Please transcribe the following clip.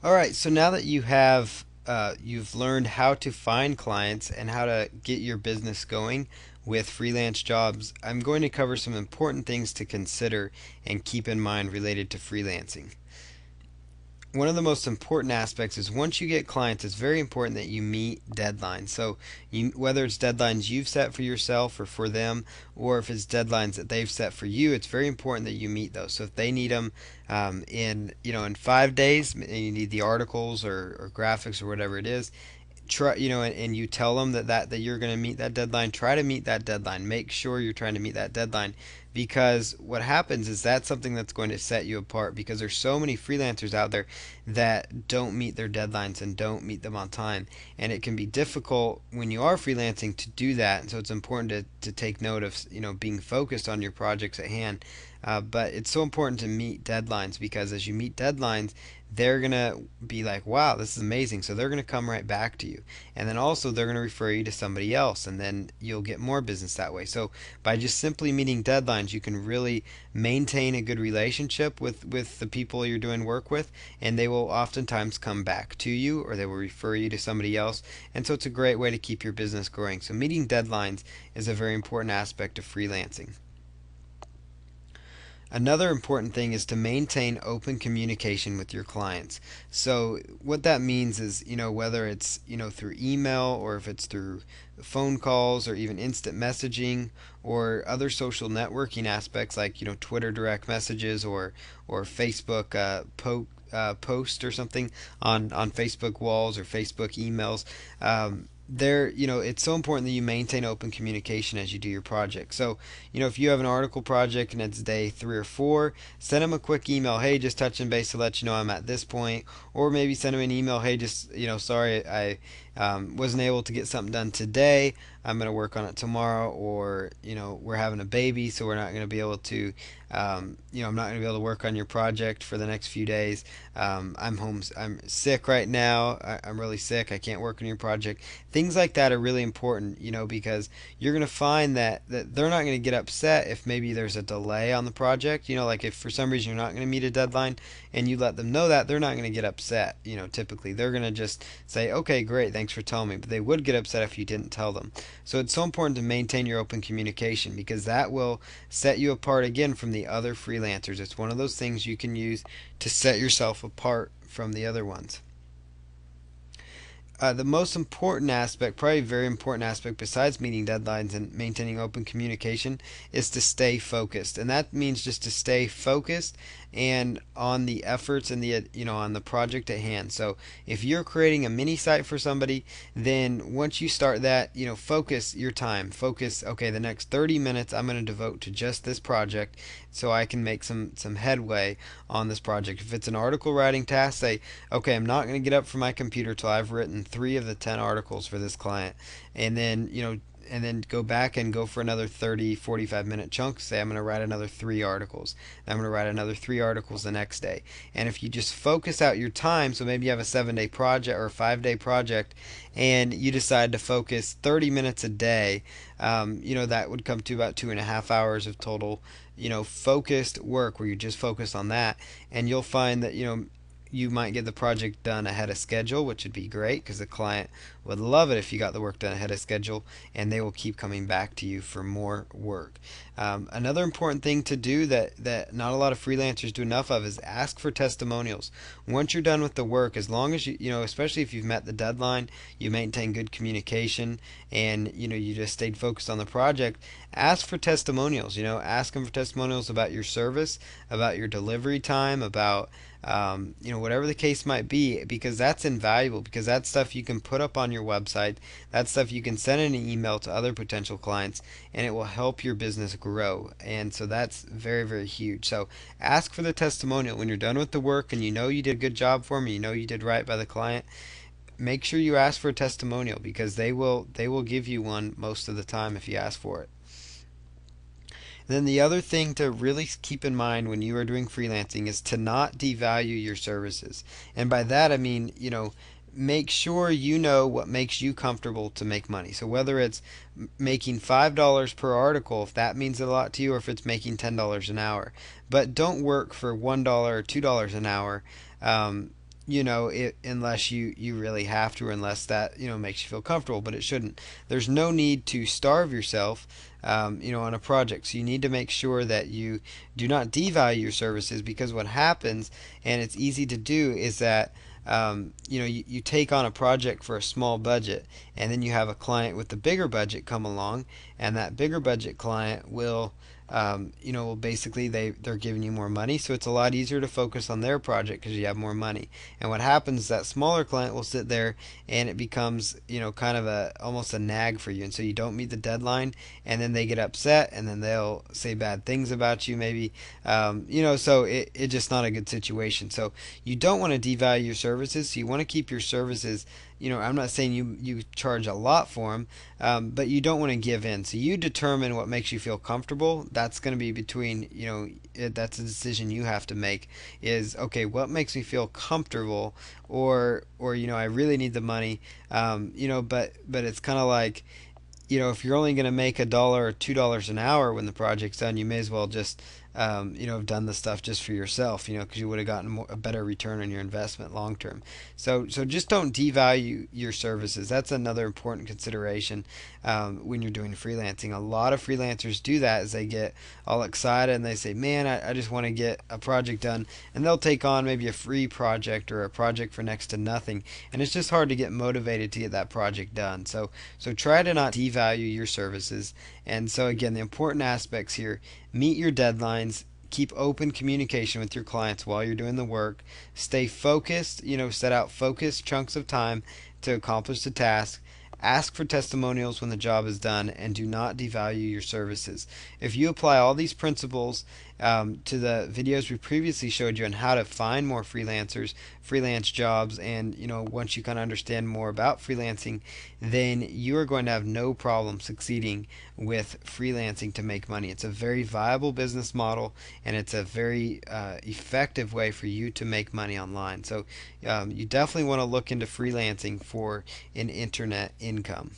All right, so now that you've learned how to find clients and how to get your business going with freelance jobs, I'm going to cover some important things to consider and keep in mind related to freelancing. One of the most important aspects is once you get clients, it's very important that you meet deadlines. So, whether it's deadlines you've set for yourself or for them, or if it's deadlines that they've set for you, it's very important that you meet those. So, if they need them in 5 days, and you need the articles or graphics or whatever it is, try and you tell them that you're going to meet that deadline. Try to meet that deadline. Make sure you're trying to meet that deadline, because what happens is that's something that's going to set you apart, because there's so many freelancers out there that don't meet their deadlines and don't meet them on time, and it can be difficult when you are freelancing to do that. And so it's important to take note of being focused on your projects at hand. But it's so important to meet deadlines, because as you meet deadlines, they're going to be like, wow, this is amazing. So they're going to come right back to you. And then also they're going to refer you to somebody else, and then you'll get more business that way. So by just simply meeting deadlines, you can really maintain a good relationship with the people you're doing work with, and they will oftentimes come back to you, or they will refer you to somebody else. And so it's a great way to keep your business growing. So meeting deadlines is a very important aspect of freelancing. Another important thing is to maintain open communication with your clients. So what that means is, whether it's, through email, or if it's through phone calls, or even instant messaging, or other social networking aspects like, Twitter direct messages, or Facebook post or something on Facebook walls or Facebook emails. It's so important that you maintain open communication as you do your project. So, if you have an article project and it's day 3 or 4, send them a quick email. Hey, just touching base to let you know I'm at this point. Or maybe send them an email. Hey, just, sorry, I wasn't able to get something done today. I'm going to work on it tomorrow. Or, we're having a baby, so we're not going to be able to, I'm not going to be able to work on your project for the next few days. I'm home. I'm sick right now. I'm really sick. I can't work on your project. Things like that are really important, because you're going to find that they're not going to get upset if maybe there's a delay on the project. Like if for some reason you're not going to meet a deadline and you let them know that, they're not going to get upset. Typically they're going to just say, okay, great, thanks for telling me. But they would get upset if you didn't tell them. So it's so important to maintain your open communication, because that will set you apart again from the other freelancers. It's one of those things you can use to set yourself apart from the other ones. The most important aspect, probably a very important aspect besides meeting deadlines and maintaining open communication, is to stay focused. And that means just to stay focused and on the efforts and on the project at hand. So if you're creating a mini site for somebody, then once you start that, focus your time. Focus, okay, the next 30 minutes I'm going to devote to just this project, so I can make some headway on this project. If it's an article writing task, say, okay, I'm not going to get up from my computer till I've written 3 of the 10 articles for this client. And then, go back and go for another 30, 45-minute chunk. Say, I'm going to write another 3 articles. I'm going to write another 3 articles the next day. And if you just focus out your time, so maybe you have a 7-day project or a 5-day project, and you decide to focus 30 minutes a day, that would come to about 2.5 hours of total, focused work where you just focus on that. And you'll find that, you might get the project done ahead of schedule, which would be great, because the client would love it if you got the work done ahead of schedule, and they will keep coming back to you for more work. Another important thing to do that not a lot of freelancers do enough of is ask for testimonials. Once you're done with the work, as long as especially if you've met the deadline, you maintain good communication, and you just stayed focused on the project, ask for testimonials. Ask them for testimonials about your service, about your delivery time, about whatever the case might be, because that's invaluable, because that's stuff you can put up on your website. That's stuff you can send in an email to other potential clients, and it will help your business grow. And so that's very, very huge. So ask for the testimonial when you're done with the work and you did a good job for them, you did right by the client. Make sure you ask for a testimonial, because they will give you one most of the time if you ask for it. Then the other thing to really keep in mind when you are doing freelancing is to not devalue your services. And by that I mean, make sure you know what makes you comfortable to make money. So whether it's making $5 per article, if that means a lot to you, or if it's making $10 an hour. But don't work for $1 or $2 an hour. unless you really have to, or unless that makes you feel comfortable, but it shouldn't. There's no need to starve yourself on a project. So you need to make sure that you do not devalue your services, because what happens, and it's easy to do, is that you take on a project for a small budget, and then you have a client with the bigger budget come along, and that bigger budget client will basically they're giving you more money, so it's a lot easier to focus on their project because you have more money. And what happens is that smaller client will sit there, and it becomes kind of a almost a nag for you, and so you don't meet the deadline, and then they get upset, and then they'll say bad things about you, maybe. So it's just not a good situation. So you don't want to devalue your services. So you want to keep your services. I'm not saying you charge a lot for them, but you don't want to give in. So you determine what makes you feel comfortable. That's going to be between, that's a decision you have to make. Is, okay, what makes me feel comfortable, or I really need the money. But it's kind of like, if you're only going to make $1 or $2 an hour when the project's done, you may as well just, have done the stuff just for yourself, because you would have gotten a better return on your investment long term. So just don't devalue your services. That's another important consideration when you're doing freelancing. A lot of freelancers do that, as they get all excited and they say, "Man, I just want to get a project done," and they'll take on maybe a free project or a project for next to nothing, and it's just hard to get motivated to get that project done. So try to not devalue your services. And so again, the important aspects here: meet your deadlines, keep open communication with your clients while you're doing the work, stay focused, set out focused chunks of time to accomplish the task. Ask for testimonials when the job is done, and do not devalue your services. If you apply all these principles to the videos we previously showed you on how to find more freelancers, freelance jobs, and once you kind of understand more about freelancing, then you are going to have no problem succeeding with freelancing to make money. It's a very viable business model, and it's a very effective way for you to make money online. So you definitely want to look into freelancing for an internet income.